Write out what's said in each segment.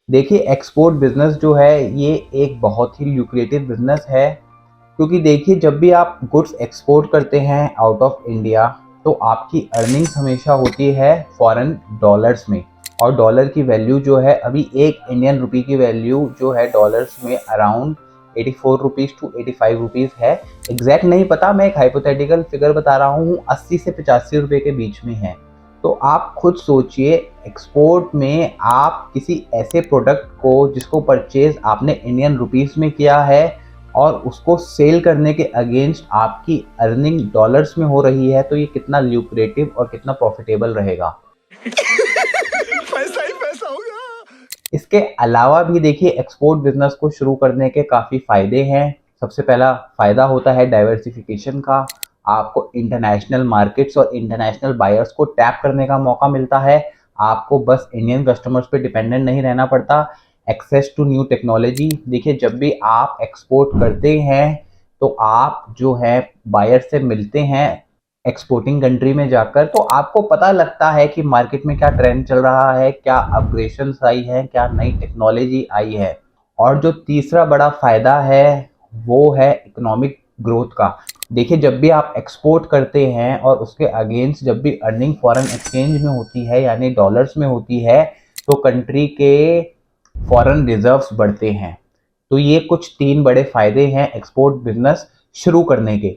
देखिए export business जो है ये एक बहुत ही ल्यूक्रेटिव बिजनेस है, क्योंकि देखिए जब भी आप गुड्स एक्सपोर्ट करते हैं आउट ऑफ इंडिया तो आपकी अर्निंग्स हमेशा होती है फॉरेन डॉलर्स में। और डॉलर की वैल्यू जो है अभी एक इंडियन रुपी की वैल्यू जो है डॉलर्स में अराउंड 84 रुपीज़ टू 85 रुपीज़ है। एग्जैक्ट नहीं पता, मैं एक हाइपोथेटिकल फिगर बता रहा हूँ, 80 से 85 रुपये के बीच में है। तो आप खुद सोचिए, एक्सपोर्ट में आप किसी ऐसे प्रोडक्ट को जिसको परचेज आपने इंडियन रुपीस में किया है और उसको सेल करने के अगेंस्ट आपकी अर्निंग डॉलर्स में हो रही है, तो ये कितना ल्यूक्रेटिव और कितना प्रॉफिटेबल रहेगा। पैसा ही पैसा होगा। इसके अलावा भी देखिए एक्सपोर्ट बिजनेस को शुरू करने के काफ़ी फ़ायदे हैं। सबसे पहला फ़ायदा होता है डाइवर्सिफिकेशन का। आपको इंटरनेशनल मार्केट्स और इंटरनेशनल बायर्स को टैप करने का मौका मिलता है। आपको बस इंडियन कस्टमर्स पे डिपेंडेंट नहीं रहना पड़ता। एक्सेस टू न्यू टेक्नोलॉजी, देखिए जब भी आप एक्सपोर्ट करते हैं तो आप जो है बायर से मिलते हैं एक्सपोर्टिंग कंट्री में जाकर, तो आपको पता लगता है कि मार्केट में क्या ट्रेंड चल रहा है, क्या अपग्रेडेशंस आई है, क्या नई टेक्नोलॉजी आई है। और जो तीसरा बड़ा फायदा है वो है इकोनॉमिक ग्रोथ का। देखिए जब भी आप एक्सपोर्ट करते हैं और उसके अगेंस्ट जब भी अर्निंग फॉरेन एक्सचेंज में होती है यानी डॉलर्स में होती है, तो कंट्री के फॉरेन रिजर्व्स बढ़ते हैं। तो ये कुछ तीन बड़े फायदे हैं एक्सपोर्ट बिजनेस शुरू करने के।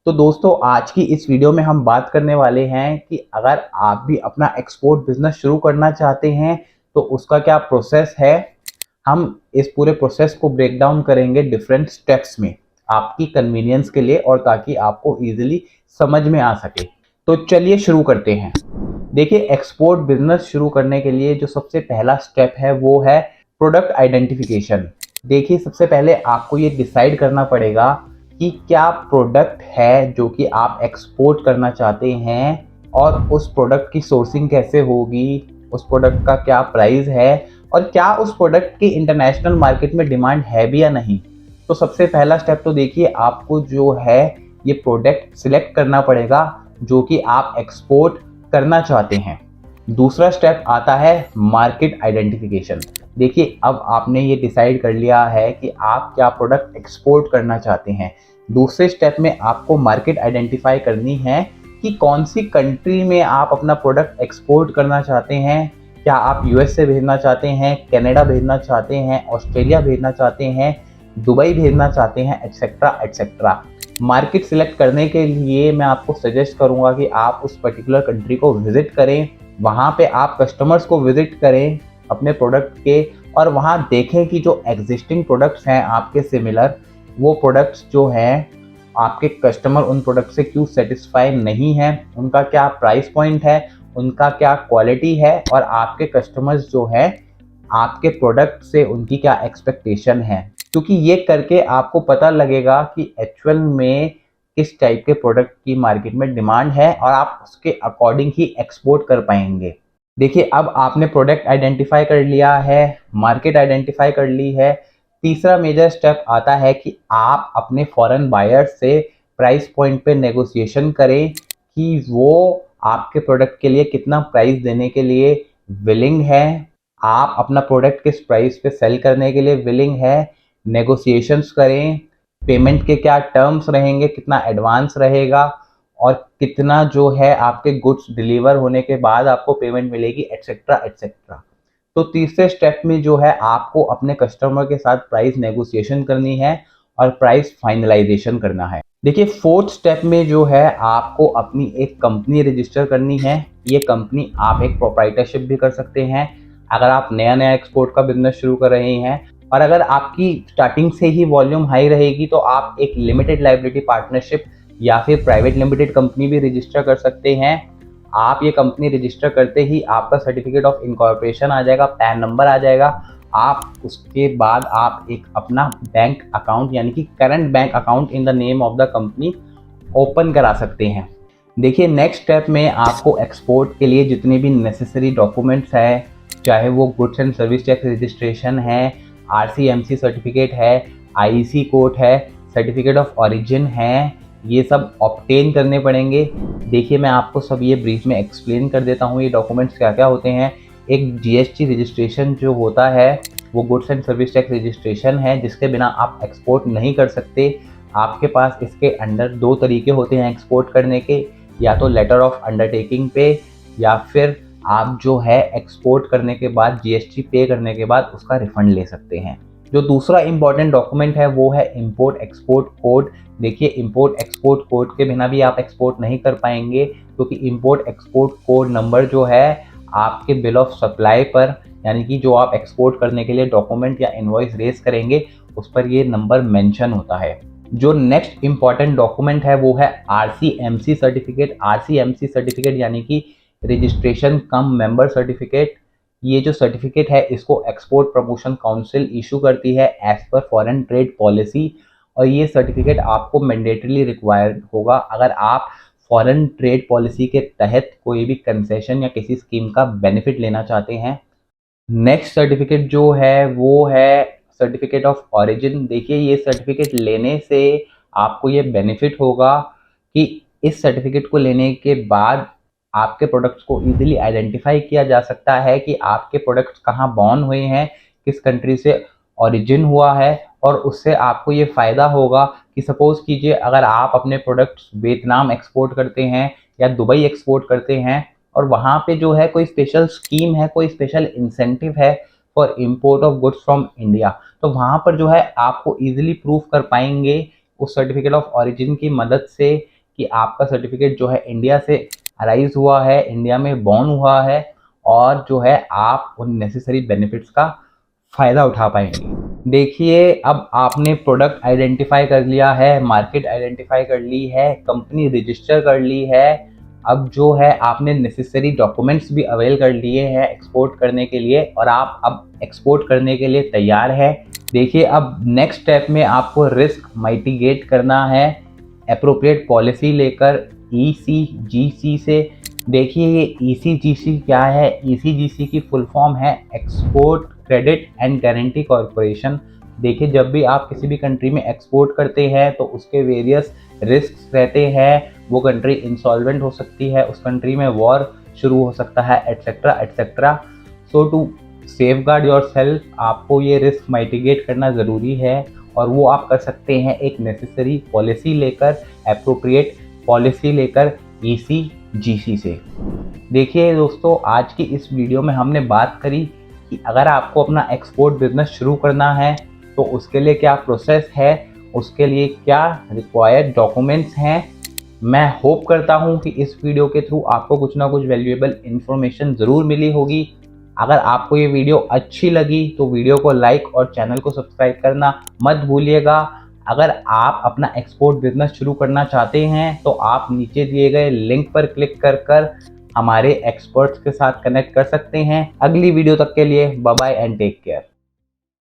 तो दोस्तों आज की इस वीडियो में हम बात करने वाले हैं कि अगर आप भी अपना एक्सपोर्ट बिजनेस शुरू करना चाहते हैं तो उसका क्या प्रोसेस है। हम इस पूरे प्रोसेस को ब्रेक डाउन करेंगे डिफरेंट स्टेप्स में आपकी कन्वीनियंस के लिए, और ताकि आपको इजीली समझ में आ सके। तो चलिए शुरू करते हैं। देखिए एक्सपोर्ट बिजनेस शुरू करने के लिए जो सबसे पहला स्टेप है वो है प्रोडक्ट आइडेंटिफिकेशन। देखिए सबसे पहले आपको ये डिसाइड करना पड़ेगा कि क्या प्रोडक्ट है जो कि आप एक्सपोर्ट करना चाहते हैं, और उस प्रोडक्ट की सोर्सिंग कैसे होगी, उस प्रोडक्ट का क्या प्राइस है, और क्या उस प्रोडक्ट की इंटरनेशनल मार्केट में डिमांड है भी या नहीं। तो सबसे पहला स्टेप तो देखिए आपको जो है ये प्रोडक्ट सिलेक्ट करना पड़ेगा जो कि आप एक्सपोर्ट करना चाहते हैं। दूसरा स्टेप आता है मार्केट आइडेंटिफिकेशन। देखिए अब आपने ये डिसाइड कर लिया है कि आप क्या प्रोडक्ट एक्सपोर्ट करना चाहते हैं। दूसरे स्टेप में आपको मार्केट आइडेंटिफाई करनी है कि कौन सी कंट्री में आप अपना प्रोडक्ट एक्सपोर्ट करना चाहते हैं। क्या आप यूएस से भेजना चाहते हैं, कनाडा भेजना चाहते हैं, ऑस्ट्रेलिया भेजना चाहते हैं, दुबई भेजना चाहते हैं, एटसेट्रा एटसेट्रा। मार्केट सिलेक्ट करने के लिए मैं आपको सजेस्ट करूंगा कि आप उस पर्टिकुलर कंट्री को विजिट करें, वहाँ पे आप कस्टमर्स को विजिट करें अपने प्रोडक्ट के, और वहाँ देखें कि जो एग्जिस्टिंग प्रोडक्ट्स हैं आपके सिमिलर, वो प्रोडक्ट्स जो हैं आपके कस्टमर उन प्रोडक्ट से क्यों सेटिस्फाई नहीं है, उनका क्या प्राइस पॉइंट है, उनका क्या क्वालिटी है, और आपके कस्टमर्स जो है आपके प्रोडक्ट से उनकी क्या एक्सपेक्टेशन है। क्योंकि ये करके आपको पता लगेगा कि एक्चुअल में किस टाइप के प्रोडक्ट की मार्केट में डिमांड है और आप उसके अकॉर्डिंग ही एक्सपोर्ट कर पाएंगे। देखिए अब आपने प्रोडक्ट आइडेंटिफाई कर लिया है, मार्केट आइडेंटिफाई कर ली है। तीसरा मेजर स्टेप आता है कि आप अपने फॉरेन बायर से प्राइस पॉइंट पे नेगोशिएशन करें कि वो आपके प्रोडक्ट के लिए कितना प्राइस देने के लिए विलिंग है, आप अपना प्रोडक्ट किस प्राइस पे सेल करने के लिए विलिंग है। नेगोशिएशंस करें, पेमेंट के क्या टर्म्स रहेंगे, कितना एडवांस रहेगा, और कितना जो है आपके गुड्स डिलीवर होने के बाद आपको पेमेंट मिलेगी, एटसेट्रा एटसेट्रा। तो तीसरे स्टेप में जो है आपको अपने कस्टमर के साथ प्राइस नेगोशिएशन करनी है और प्राइस फाइनलाइजेशन करना है। देखिए फोर्थ स्टेप में जो है आपको अपनी एक कंपनी रजिस्टर करनी है। ये कंपनी आप एक प्रोप्राइटरशिप भी कर सकते हैं अगर आप नया नया एक्सपोर्ट का बिजनेस शुरू कर रहे हैं, और अगर आपकी स्टार्टिंग से ही वॉल्यूम हाई रहेगी तो आप एक लिमिटेड लाइबिलिटी पार्टनरशिप या फिर प्राइवेट लिमिटेड कंपनी भी रजिस्टर कर सकते हैं। आप ये कंपनी रजिस्टर करते ही आपका सर्टिफिकेट ऑफ इनकॉर्पोरेशन आ जाएगा, पैन नंबर आ जाएगा। आप उसके बाद आप एक अपना बैंक अकाउंट यानी कि current bank account in the name of the company open करा सकते हैं। देखिए नेक्स्ट स्टेप में आपको एक्सपोर्ट के लिए जितने भी नेसेसरी डॉक्यूमेंट्स हैं, चाहे वो goods and service tax registration है, आरसीएमसी सर्टिफिकेट है, आईसी कोड है, सर्टिफिकेट ऑफ ओरिजिन है, ये सब ऑब्टेन करने पड़ेंगे। देखिए मैं आपको सब ये ब्रीफ में एक्सप्लेन कर देता हूँ ये डॉक्यूमेंट्स क्या क्या होते हैं। एक जीएसटी रजिस्ट्रेशन जो होता है वो goods and service tax registration है, जिसके बिना आप एक्सपोर्ट नहीं कर सकते। आपके पास इसके अंडर दो तरीके होते हैं एक्सपोर्ट करने के, या तो लेटर ऑफ अंडरटेकिंग पे, या फिर आप जो है एक्सपोर्ट करने के बाद जीएसटी पे करने के बाद उसका रिफंड ले सकते हैं। जो दूसरा इंपॉर्टेंट डॉक्यूमेंट है वो है इंपोर्ट एक्सपोर्ट कोड। देखिए, इंपोर्ट एक्सपोर्ट कोड के बिना भी आप एक्सपोर्ट नहीं कर पाएंगे, क्योंकि इंपोर्ट एक्सपोर्ट कोड नंबर जो है आपके बिल ऑफ सप्लाई पर, यानी कि जो आप एक्सपोर्ट करने के लिए डॉक्यूमेंट या इनवॉइस रेज करेंगे उस पर ये नंबर मेंशन होता है। जो नेक्स्ट इंपॉर्टेंट डॉक्यूमेंट है वो है आरसीएमसी सर्टिफिकेट। आरसीएमसी सर्टिफिकेट यानी कि रजिस्ट्रेशन कम मेंबर सर्टिफिकेट। ये जो सर्टिफिकेट है इसको एक्सपोर्ट प्रमोशन काउंसिल इशू करती है as per foreign trade policy, और ये सर्टिफिकेट आपको मैंडेटरीली रिक्वायर्ड होगा अगर आप फॉरेन ट्रेड पॉलिसी के तहत कोई भी कंसेशन या किसी स्कीम का बेनिफिट लेना चाहते हैं। नेक्स्ट सर्टिफिकेट जो है वो है सर्टिफिकेट ऑफ ऑरिजिन। देखिए, ये सर्टिफिकेट लेने से आपको ये बेनिफिट होगा कि इस सर्टिफिकेट को लेने के बाद आपके प्रोडक्ट्स को इजीली आइडेंटिफाई किया जा सकता है कि आपके प्रोडक्ट्स कहाँ बॉर्न हुए हैं, किस कंट्री से ओरिजिन हुआ है, और उससे आपको ये फ़ायदा होगा कि सपोज़ कीजिए अगर आप अपने प्रोडक्ट्स वियतनाम एक्सपोर्ट करते हैं या दुबई एक्सपोर्ट करते हैं और वहाँ पे जो है कोई स्पेशल स्कीम है, कोई स्पेशल इंसेंटिव है for import of goods from India, तो वहाँ पर जो है आपको ईजिली प्रूव कर पाएंगे उस सर्टिफिकेट ऑफ ऑरिजिन की मदद से कि आपका सर्टिफिकेट जो है इंडिया से अराइज हुआ है, इंडिया में बॉर्न हुआ है, और जो है आप उन नेसेसरी बेनिफिट्स का फ़ायदा उठा पाएंगे। देखिए, अब आपने प्रोडक्ट आइडेंटिफाई कर लिया है, मार्केट आइडेंटिफाई कर ली है, कंपनी रजिस्टर कर ली है, अब जो है आपने नेसेसरी डॉक्यूमेंट्स भी अवेल कर लिए हैं एक्सपोर्ट करने के लिए, और आप अब एक्सपोर्ट करने के लिए तैयार है। देखिए, अब नेक्स्ट स्टेप में आपको रिस्क माइटिगेट करना है एप्रोप्रिएट पॉलिसी लेकर ECGC से। देखिए, ये ECGC क्या है? ECGC की फुल फॉर्म है export credit and guarantee corporation. देखिए, जब भी आप किसी भी कंट्री में एक्सपोर्ट करते हैं तो उसके वेरियस रिस्क रहते हैं। वो कंट्री इंसॉल्वेंट हो सकती है, उस कंट्री में वॉर शुरू हो सकता है, etcetera etcetera. So to safeguard yourself आपको ये रिस्क माइटिगेट करना ज़रूरी है, और वो आप कर सकते हैं एक नेसेसरी पॉलिसी लेकर, एप्रोप्रिएट पॉलिसी लेकर ECGC से। देखिए दोस्तों, आज की इस वीडियो में हमने बात करी कि अगर आपको अपना एक्सपोर्ट बिजनेस शुरू करना है तो उसके लिए क्या प्रोसेस है, उसके लिए क्या रिक्वायर्ड डॉक्यूमेंट्स हैं। मैं होप करता हूं कि इस वीडियो के थ्रू आपको कुछ ना कुछ वैल्यूएबल इन्फॉर्मेशन ज़रूर मिली होगी। अगर आपको ये वीडियो अच्छी लगी तो वीडियो को लाइक और चैनल को सब्सक्राइब करना मत भूलिएगा। अगर आप अपना एक्सपोर्ट बिजनेस शुरू करना चाहते हैं तो आप नीचे दिए गए लिंक पर क्लिक कर हमारे एक्सपर्ट्स के साथ कनेक्ट कर सकते हैं। अगली वीडियो तक के लिए bye bye and take care.